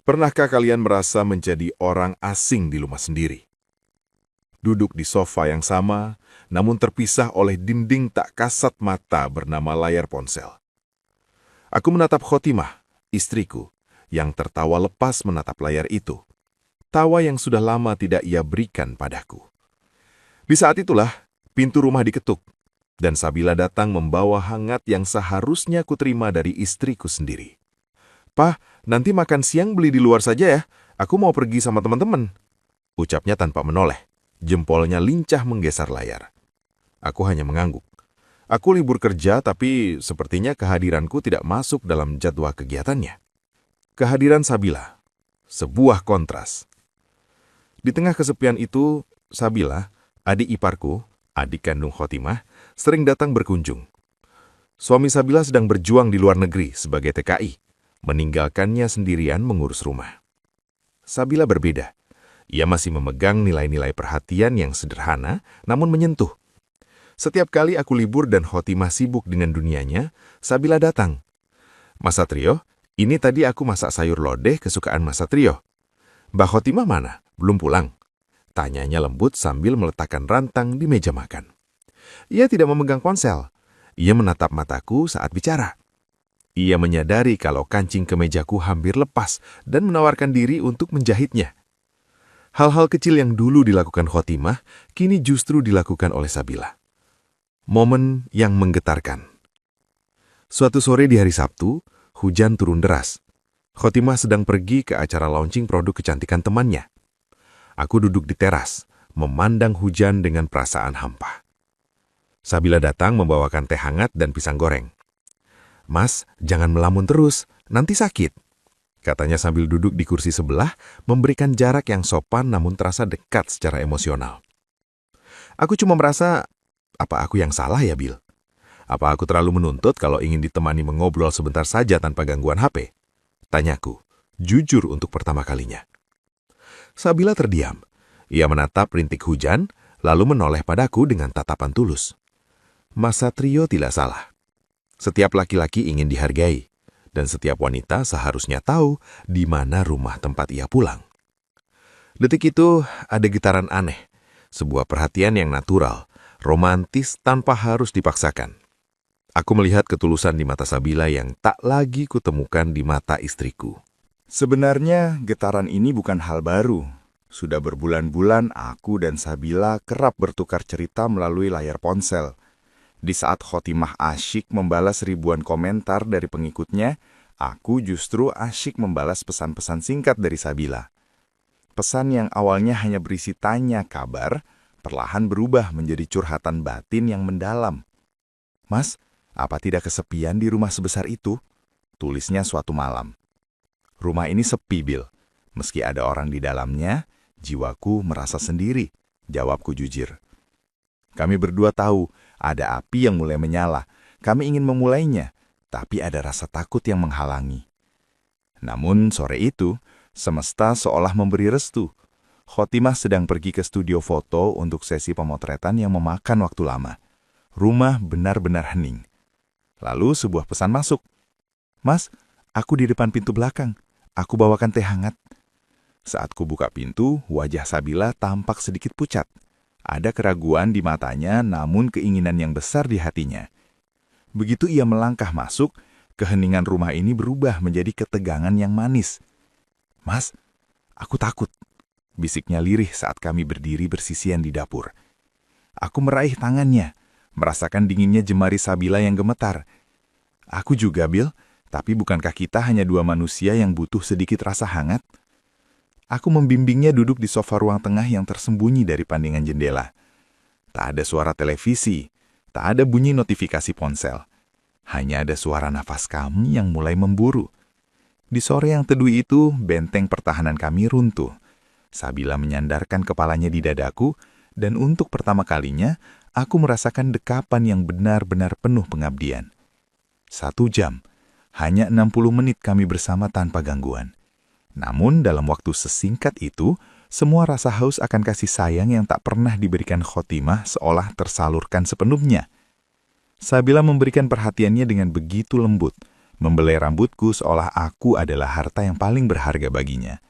Pernahkah kalian merasa menjadi orang asing di rumah sendiri? Duduk di sofa yang sama, namun terpisah oleh dinding tak kasat mata bernama layar ponsel. Aku menatap Khotimah, istriku, yang tertawa lepas menatap layar itu. Tawa yang sudah lama tidak ia berikan padaku. Di saat itulah, pintu rumah diketuk, dan Sabila datang membawa hangat yang seharusnya kuterima dari istriku sendiri. "Pah, nanti makan siang beli di luar saja ya. Aku mau pergi sama teman-teman," ucapnya tanpa menoleh. Jempolnya lincah menggeser layar. Aku hanya mengangguk. Aku libur kerja, tapi sepertinya kehadiranku tidak masuk dalam jadwal kegiatannya. Kehadiran Sabila, sebuah kontras. Di tengah kesepian itu, Sabila, adik iparku, adik kandung Khotimah, sering datang berkunjung. Suami Sabila sedang berjuang di luar negeri sebagai TKI, meninggalkannya sendirian mengurus rumah. Sabila berbeda. Ia masih memegang nilai-nilai perhatian yang sederhana, namun menyentuh. Setiap kali aku libur dan Khotimah sibuk dengan dunianya, Sabila datang. "Mas Satrio, ini tadi aku masak sayur lodeh kesukaan Mas Satrio. Mbak Khotimah mana? Belum pulang?" Tanyanya lembut sambil meletakkan rantang di meja makan. Ia tidak memegang ponsel. Ia menatap mataku saat bicara. Ia menyadari kalau kancing kemejaku hampir lepas dan menawarkan diri untuk menjahitnya. Hal-hal kecil yang dulu dilakukan Khotimah, kini justru dilakukan oleh Sabila. Momen yang menggetarkan. Suatu sore di hari Sabtu, hujan turun deras. Khotimah sedang pergi ke acara launching produk kecantikan temannya. Aku duduk di teras, memandang hujan dengan perasaan hampa. Sabila datang membawakan teh hangat dan pisang goreng. "Mas, jangan melamun terus, nanti sakit," katanya sambil duduk di kursi sebelah, memberikan jarak yang sopan namun terasa dekat secara emosional. Aku cuma merasa, apa aku yang salah ya, Bil? Apa aku terlalu menuntut kalau ingin ditemani mengobrol sebentar saja tanpa gangguan HP? Tanyaku, jujur untuk pertama kalinya. Sabila terdiam. Ia menatap rintik hujan, lalu menoleh padaku dengan tatapan tulus. Mas Satrio tidak salah. Setiap laki-laki ingin dihargai, dan setiap wanita seharusnya tahu di mana rumah tempat ia pulang. Detik itu ada getaran aneh, sebuah perhatian yang natural, romantis tanpa harus dipaksakan. Aku melihat ketulusan di mata Sabila yang tak lagi kutemukan di mata istriku. Sebenarnya getaran ini bukan hal baru. Sudah berbulan-bulan aku dan Sabila kerap bertukar cerita melalui layar ponsel. Di saat Khotimah asyik membalas ribuan komentar dari pengikutnya, aku justru asyik membalas pesan-pesan singkat dari Sabila. Pesan yang awalnya hanya berisi tanya kabar, perlahan berubah menjadi curhatan batin yang mendalam. "Mas, apa tidak kesepian di rumah sebesar itu?" tulisnya suatu malam. "Rumah ini sepi, Bil. Meski ada orang di dalamnya, jiwaku merasa sendiri," jawabku jujur. "Kami berdua tahu ada api yang mulai menyala. Kami ingin memulainya, tapi ada rasa takut yang menghalangi." Namun sore itu, semesta seolah memberi restu. Khotimah sedang pergi ke studio foto untuk sesi pemotretan yang memakan waktu lama. Rumah benar-benar hening. Lalu sebuah pesan masuk. "Mas, aku di depan pintu belakang. Aku bawakan teh hangat." Saat ku buka pintu, wajah Sabila tampak sedikit pucat. Ada keraguan di matanya, namun keinginan yang besar di hatinya. Begitu ia melangkah masuk, keheningan rumah ini berubah menjadi ketegangan yang manis. "Mas, aku takut," bisiknya lirih saat kami berdiri bersisian di dapur. Aku meraih tangannya, merasakan dinginnya jemari Sabila yang gemetar. "Aku juga, Bil. Tapi bukankah kita hanya dua manusia yang butuh sedikit rasa hangat?" Aku membimbingnya duduk di sofa ruang tengah yang tersembunyi dari pandingan jendela. Tak ada suara televisi, tak ada bunyi notifikasi ponsel. Hanya ada suara nafas kami yang mulai memburu. Di sore yang teduh itu, benteng pertahanan kami runtuh. Sabila menyandarkan kepalanya di dadaku, dan untuk pertama kalinya, aku merasakan dekapan yang benar-benar penuh pengabdian. 1 jam. Hanya 60 menit kami bersama tanpa gangguan. Namun dalam waktu sesingkat itu, semua rasa haus akan kasih sayang yang tak pernah diberikan Khotimah seolah tersalurkan sepenuhnya. Sabila memberikan perhatiannya dengan begitu lembut, membelai rambutku seolah aku adalah harta yang paling berharga baginya.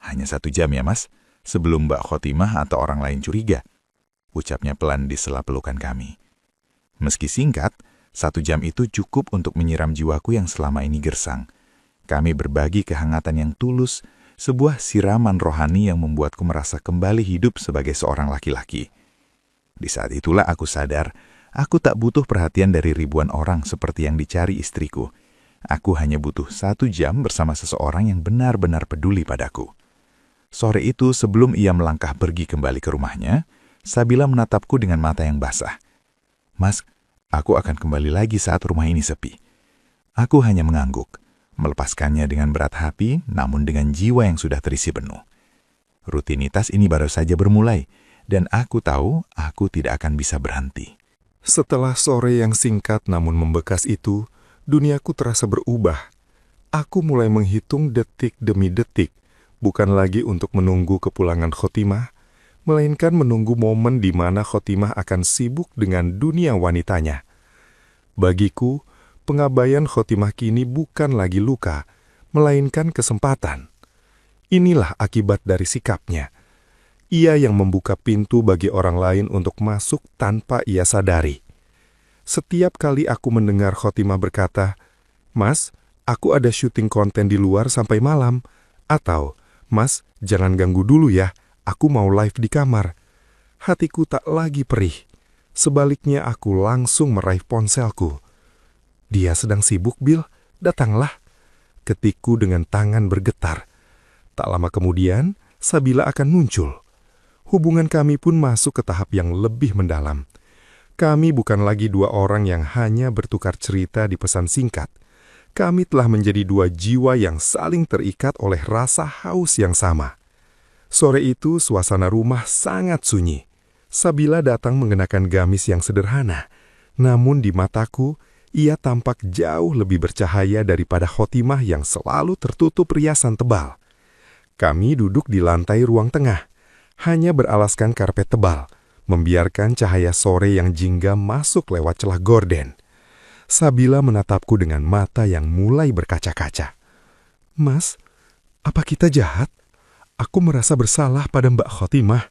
"Hanya 1 jam ya, Mas, sebelum Mbak Khotimah atau orang lain curiga," ucapnya pelan di sela pelukan kami. Meski singkat, 1 jam itu cukup untuk menyiram jiwaku yang selama ini gersang. Kami berbagi kehangatan yang tulus, sebuah siraman rohani yang membuatku merasa kembali hidup sebagai seorang laki-laki. Di saat itulah aku sadar, aku tak butuh perhatian dari ribuan orang seperti yang dicari istriku. Aku hanya butuh 1 jam bersama seseorang yang benar-benar peduli padaku. Sore itu, sebelum ia melangkah pergi kembali ke rumahnya, Sabila menatapku dengan mata yang basah. "Mas, aku akan kembali lagi saat rumah ini sepi." Aku hanya mengangguk, melepaskannya dengan berat hati, namun dengan jiwa yang sudah terisi penuh. Rutinitas ini baru saja bermulai, dan aku tahu aku tidak akan bisa berhenti. Setelah sore yang singkat namun membekas itu, duniaku terasa berubah. Aku mulai menghitung detik demi detik, bukan lagi untuk menunggu kepulangan Khotimah, melainkan menunggu momen di mana Khotimah akan sibuk dengan dunia wanitanya. Bagiku, pengabaian Khotimah kini bukan lagi luka, melainkan kesempatan. Inilah akibat dari sikapnya. Ia yang membuka pintu bagi orang lain untuk masuk tanpa ia sadari. Setiap kali aku mendengar Khotimah berkata, "Mas, aku ada syuting konten di luar sampai malam," atau, "Mas, jangan ganggu dulu ya, aku mau live di kamar," hatiku tak lagi perih. Sebaliknya aku langsung meraih ponselku. "Dia sedang sibuk, Bill, datanglah," ketikku dengan tangan bergetar. Tak lama kemudian, Sabila akan muncul. Hubungan kami pun masuk ke tahap yang lebih mendalam. Kami bukan lagi 2 orang yang hanya bertukar cerita di pesan singkat. Kami telah menjadi 2 jiwa yang saling terikat oleh rasa haus yang sama. Sore itu suasana rumah sangat sunyi. Sabila datang mengenakan gamis yang sederhana, namun di mataku ia tampak jauh lebih bercahaya daripada Khotimah yang selalu tertutup riasan tebal. Kami duduk di lantai ruang tengah, hanya beralaskan karpet tebal, membiarkan cahaya sore yang jingga masuk lewat celah gorden. Sabila menatapku dengan mata yang mulai berkaca-kaca. "Mas, apa kita jahat? Aku merasa bersalah pada Mbak Khotimah,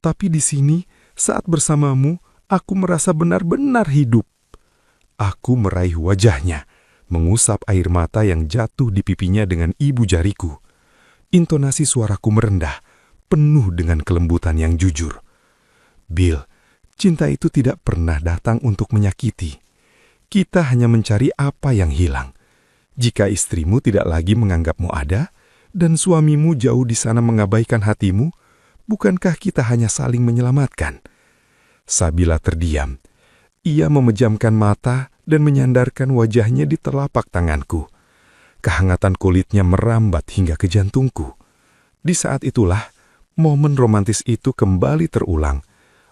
tapi di sini, saat bersamamu, aku merasa benar-benar hidup." Aku meraih wajahnya, mengusap air mata yang jatuh di pipinya dengan ibu jariku. Intonasi suaraku merendah, penuh dengan kelembutan yang jujur. "Bill, cinta itu tidak pernah datang untuk menyakiti. Kita hanya mencari apa yang hilang. Jika istrimu tidak lagi menganggapmu ada, dan suamimu jauh di sana mengabaikan hatimu, bukankah kita hanya saling menyelamatkan?" Sabila terdiam. Ia memejamkan mata dan menyandarkan wajahnya di telapak tanganku. Kehangatan kulitnya merambat hingga ke jantungku. Di saat itulah, momen romantis itu kembali terulang.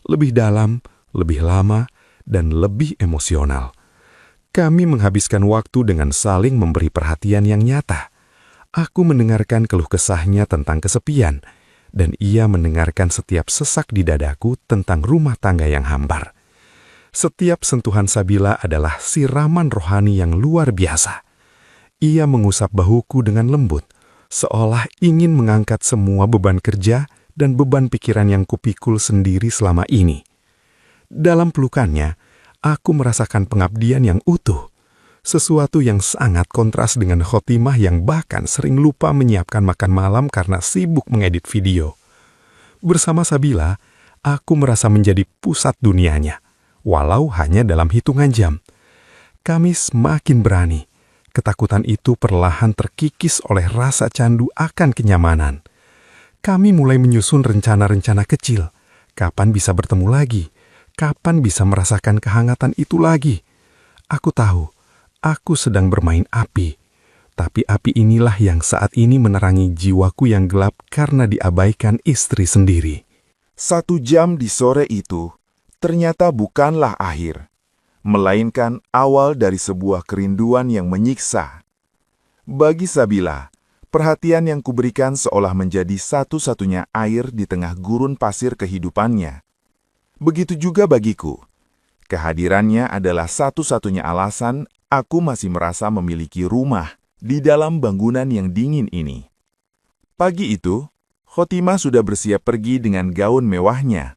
Lebih dalam, lebih lama, dan lebih emosional. Kami menghabiskan waktu dengan saling memberi perhatian yang nyata. Aku mendengarkan keluh kesahnya tentang kesepian, dan ia mendengarkan setiap sesak di dadaku tentang rumah tangga yang hambar. Setiap sentuhan Sabila adalah siraman rohani yang luar biasa. Ia mengusap bahuku dengan lembut, seolah ingin mengangkat semua beban kerja dan beban pikiran yang kupikul sendiri selama ini. Dalam pelukannya, aku merasakan pengabdian yang utuh, sesuatu yang sangat kontras dengan Khotimah yang bahkan sering lupa menyiapkan makan malam karena sibuk mengedit video. Bersama Sabila, aku merasa menjadi pusat dunianya, walau hanya dalam hitungan jam. Kami semakin berani. Ketakutan itu perlahan terkikis oleh rasa candu akan kenyamanan. Kami mulai menyusun rencana-rencana kecil. Kapan bisa bertemu lagi? Kapan bisa merasakan kehangatan itu lagi? Aku tahu, aku sedang bermain api. Tapi api inilah yang saat ini menerangi jiwaku yang gelap karena diabaikan istri sendiri. 1 jam di sore itu ternyata bukanlah akhir, melainkan awal dari sebuah kerinduan yang menyiksa. Bagi Sabila, perhatian yang kuberikan seolah menjadi satu-satunya air di tengah gurun pasir kehidupannya. Begitu juga bagiku. Kehadirannya adalah satu-satunya alasan Aku masih merasa memiliki rumah di dalam bangunan yang dingin ini. Pagi itu, Khotimah sudah bersiap pergi dengan gaun mewahnya.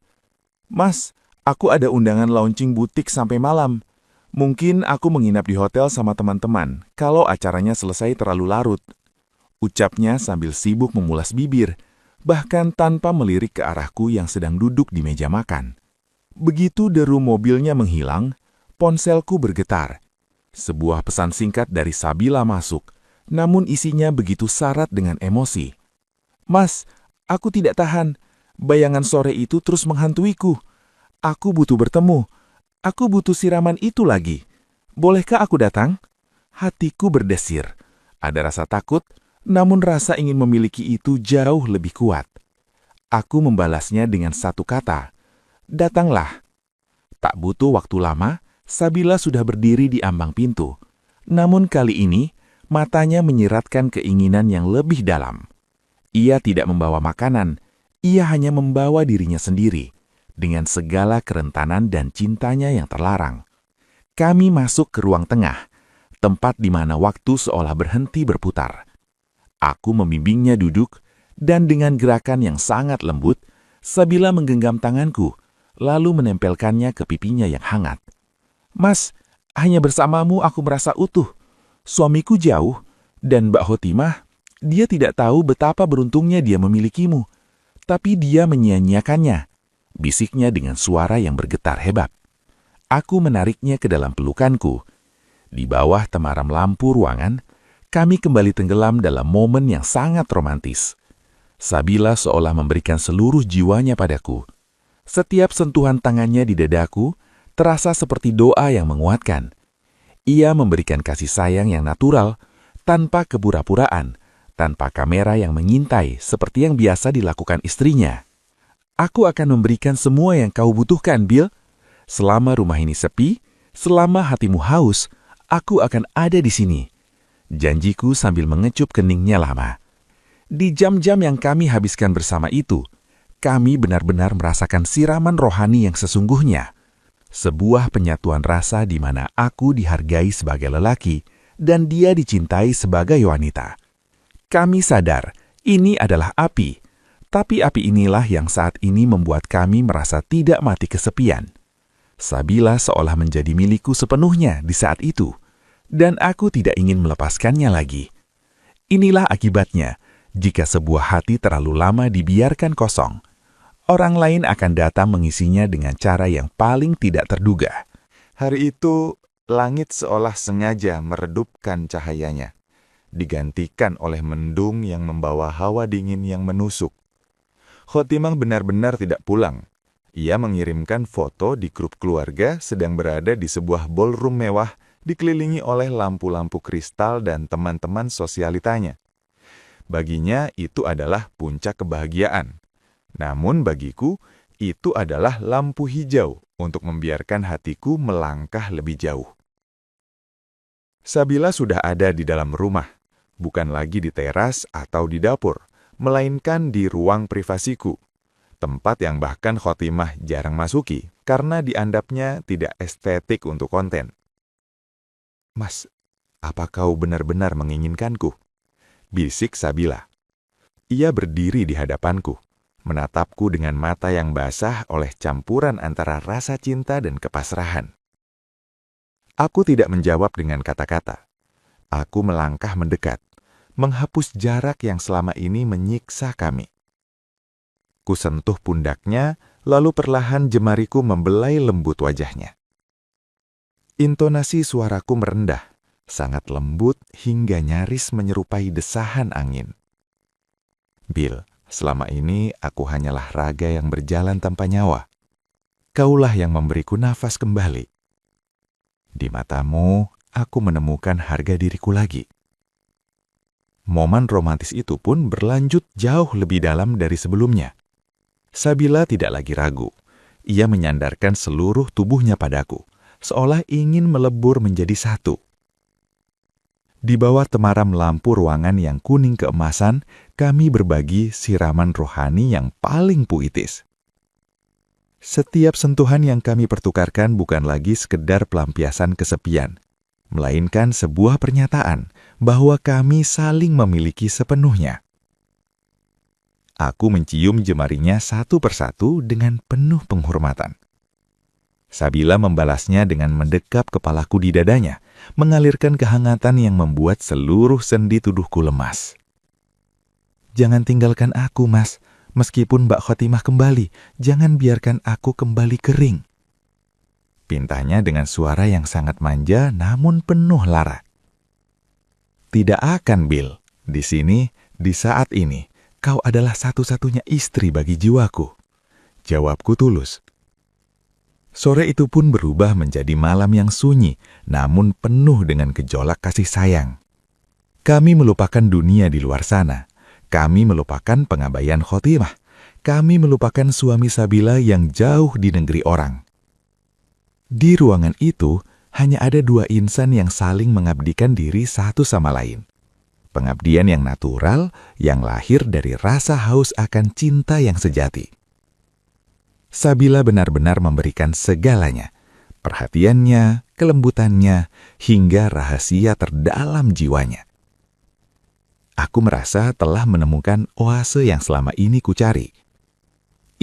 "Mas, aku ada undangan launching butik sampai malam. Mungkin aku menginap di hotel sama teman-teman kalau acaranya selesai terlalu larut," ucapnya sambil sibuk memulas bibir, bahkan tanpa melirik ke arahku yang sedang duduk di meja makan. Begitu deru mobilnya menghilang, ponselku bergetar. Sebuah pesan singkat dari Sabila masuk, namun isinya begitu syarat dengan emosi. "Mas, aku tidak tahan. Bayangan sore itu terus menghantuiku. Aku butuh bertemu. Aku butuh siraman itu lagi. Bolehkah aku datang?" Hatiku berdesir. Ada rasa takut, namun rasa ingin memiliki itu jauh lebih kuat. Aku membalasnya dengan satu kata, "Datanglah." Tak butuh waktu lama, Sabila sudah berdiri di ambang pintu. Namun kali ini, matanya menyiratkan keinginan yang lebih dalam. Ia tidak membawa makanan, ia hanya membawa dirinya sendiri, dengan segala kerentanan dan cintanya yang terlarang. Kami masuk ke ruang tengah, tempat di mana waktu seolah berhenti berputar. Aku membimbingnya duduk, dan dengan gerakan yang sangat lembut, Sabila menggenggam tanganku, lalu menempelkannya ke pipinya yang hangat. "Mas, hanya bersamamu aku merasa utuh. Suamiku jauh, dan Mbak Khotimah, dia tidak tahu betapa beruntungnya dia memilikimu. Tapi dia menyia-nyiakannya," bisiknya dengan suara yang bergetar hebat. Aku menariknya ke dalam pelukanku. Di bawah temaram lampu ruangan, kami kembali tenggelam dalam momen yang sangat romantis. Sabila seolah memberikan seluruh jiwanya padaku. Setiap sentuhan tangannya di dadaku terasa seperti doa yang menguatkan. Ia memberikan kasih sayang yang natural, tanpa kepura-puraan, tanpa kamera yang mengintai seperti yang biasa dilakukan istrinya. "Aku akan memberikan semua yang kau butuhkan, Bill. Selama rumah ini sepi, selama hatimu haus, aku akan ada di sini," janjiku sambil mengecup keningnya lama. Di jam-jam yang kami habiskan bersama itu, kami benar-benar merasakan siraman rohani yang sesungguhnya. Sebuah penyatuan rasa di mana aku dihargai sebagai lelaki dan dia dicintai sebagai wanita. Kami sadar ini adalah api, tapi api inilah yang saat ini membuat kami merasa tidak mati kesepian. Sabila seolah menjadi milikku sepenuhnya di saat itu, dan aku tidak ingin melepaskannya lagi. Inilah akibatnya jika sebuah hati terlalu lama dibiarkan kosong. Orang lain akan datang mengisinya dengan cara yang paling tidak terduga. Hari itu, langit seolah sengaja meredupkan cahayanya, digantikan oleh mendung yang membawa hawa dingin yang menusuk. Khotimah benar-benar tidak pulang. Ia mengirimkan foto di grup keluarga sedang berada di sebuah ballroom mewah dikelilingi oleh lampu-lampu kristal dan teman-teman sosialitanya. Baginya itu adalah puncak kebahagiaan. Namun bagiku, itu adalah lampu hijau untuk membiarkan hatiku melangkah lebih jauh. Sabila sudah ada di dalam rumah, bukan lagi di teras atau di dapur, melainkan di ruang privasiku, tempat yang bahkan Khotimah jarang masuki karena dianggapnya tidak estetik untuk konten. "Mas, apa kau benar-benar menginginkanku?" bisik Sabila. Ia berdiri di hadapanku, menatapku dengan mata yang basah oleh campuran antara rasa cinta dan kepasrahan. Aku tidak menjawab dengan kata-kata. Aku melangkah mendekat, menghapus jarak yang selama ini menyiksa kami. Kusentuh pundaknya, lalu perlahan jemariku membelai lembut wajahnya. Intonasi suaraku merendah, sangat lembut hingga nyaris menyerupai desahan angin. "Bill, selama ini aku hanyalah raga yang berjalan tanpa nyawa. Kaulah yang memberiku nafas kembali. Di matamu, aku menemukan harga diriku lagi." Momen romantis itu pun berlanjut jauh lebih dalam dari sebelumnya. Sabila tidak lagi ragu. Ia menyandarkan seluruh tubuhnya padaku, seolah ingin melebur menjadi satu. Di bawah temaram lampu ruangan yang kuning keemasan, kami berbagi siraman rohani yang paling puitis. Setiap sentuhan yang kami pertukarkan bukan lagi sekedar pelampiasan kesepian, melainkan sebuah pernyataan bahwa kami saling memiliki sepenuhnya. Aku mencium jemarinya satu persatu dengan penuh penghormatan. Sabila membalasnya dengan mendekap kepalaku di dadanya, mengalirkan kehangatan yang membuat seluruh sendi tubuhku lemas. "Jangan tinggalkan aku, Mas. Meskipun Mbak Khotimah kembali, jangan biarkan aku kembali kering," pintanya dengan suara yang sangat manja namun penuh lara. "Tidak akan, Bill. Di sini, di saat ini, kau adalah satu-satunya istri bagi jiwaku," jawabku tulus. Sore itu pun berubah menjadi malam yang sunyi, namun penuh dengan gejolak kasih sayang. Kami melupakan dunia di luar sana. Kami melupakan pengabaian Khotimah. Kami melupakan suami Sabila yang jauh di negeri orang. Di ruangan itu, hanya ada dua insan yang saling mengabdikan diri satu sama lain. Pengabdian yang natural, yang lahir dari rasa haus akan cinta yang sejati. Sabila benar-benar memberikan segalanya, perhatiannya, kelembutannya, hingga rahasia terdalam jiwanya. Aku merasa telah menemukan oase yang selama ini kucari.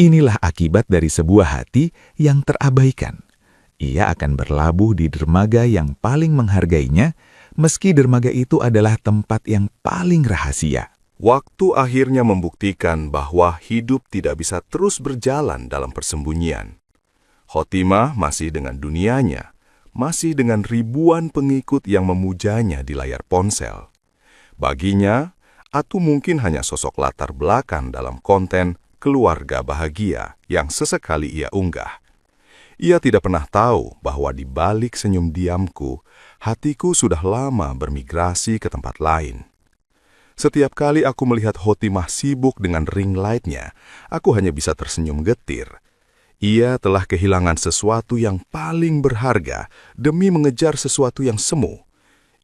Inilah akibat dari sebuah hati yang terabaikan. Ia akan berlabuh di dermaga yang paling menghargainya, meski dermaga itu adalah tempat yang paling rahasia. Waktu akhirnya membuktikan bahwa hidup tidak bisa terus berjalan dalam persembunyian. Khotimah masih dengan dunianya, masih dengan ribuan pengikut yang memujanya di layar ponsel. Baginya, Atu mungkin hanya sosok latar belakang dalam konten keluarga bahagia yang sesekali ia unggah. Ia tidak pernah tahu bahwa di balik senyum diamku, hatiku sudah lama bermigrasi ke tempat lain. Setiap kali aku melihat Khotimah sibuk dengan ring light-nya, aku hanya bisa tersenyum getir. Ia telah kehilangan sesuatu yang paling berharga demi mengejar sesuatu yang semu.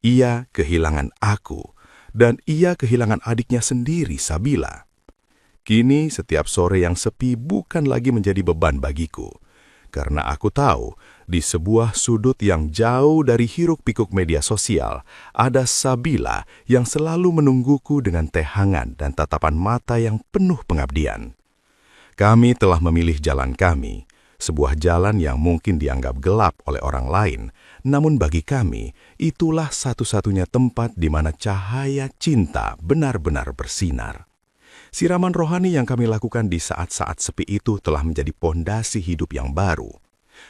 Ia kehilangan aku, dan ia kehilangan adiknya sendiri, Sabila. Kini setiap sore yang sepi bukan lagi menjadi beban bagiku. Karena aku tahu, di sebuah sudut yang jauh dari hiruk-pikuk media sosial, ada Sabila yang selalu menungguku dengan teh hangat dan tatapan mata yang penuh pengabdian. Kami telah memilih jalan kami, sebuah jalan yang mungkin dianggap gelap oleh orang lain, namun bagi kami, itulah satu-satunya tempat di mana cahaya cinta benar-benar bersinar. Siraman rohani yang kami lakukan di saat-saat sepi itu telah menjadi pondasi hidup yang baru.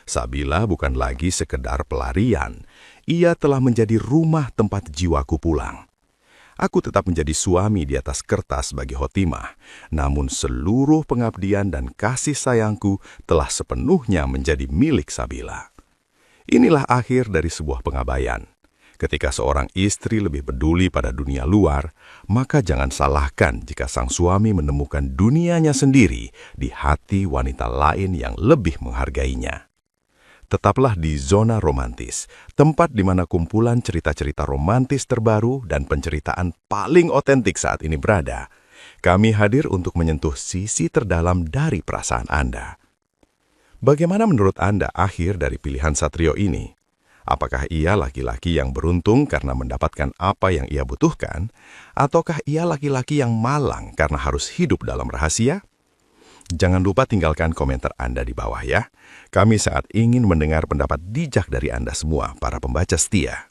Sabila bukan lagi sekedar pelarian, ia telah menjadi rumah tempat jiwaku pulang. Aku tetap menjadi suami di atas kertas bagi Khotimah, namun seluruh pengabdian dan kasih sayangku telah sepenuhnya menjadi milik Sabila. Inilah akhir dari sebuah pengabaian. Ketika seorang istri lebih peduli pada dunia luar, maka jangan salahkan jika sang suami menemukan dunianya sendiri di hati wanita lain yang lebih menghargainya. Tetaplah di Zona Romantis, tempat di mana kumpulan cerita-cerita romantis terbaru dan penceritaan paling otentik saat ini berada. Kami hadir untuk menyentuh sisi terdalam dari perasaan Anda. Bagaimana menurut Anda akhir dari pilihan Satrio ini? Apakah ia laki-laki yang beruntung karena mendapatkan apa yang ia butuhkan, ataukah ia laki-laki yang malang karena harus hidup dalam rahasia? Jangan lupa tinggalkan komentar Anda di bawah ya. Kami sangat ingin mendengar pendapat bijak dari Anda semua, para pembaca setia.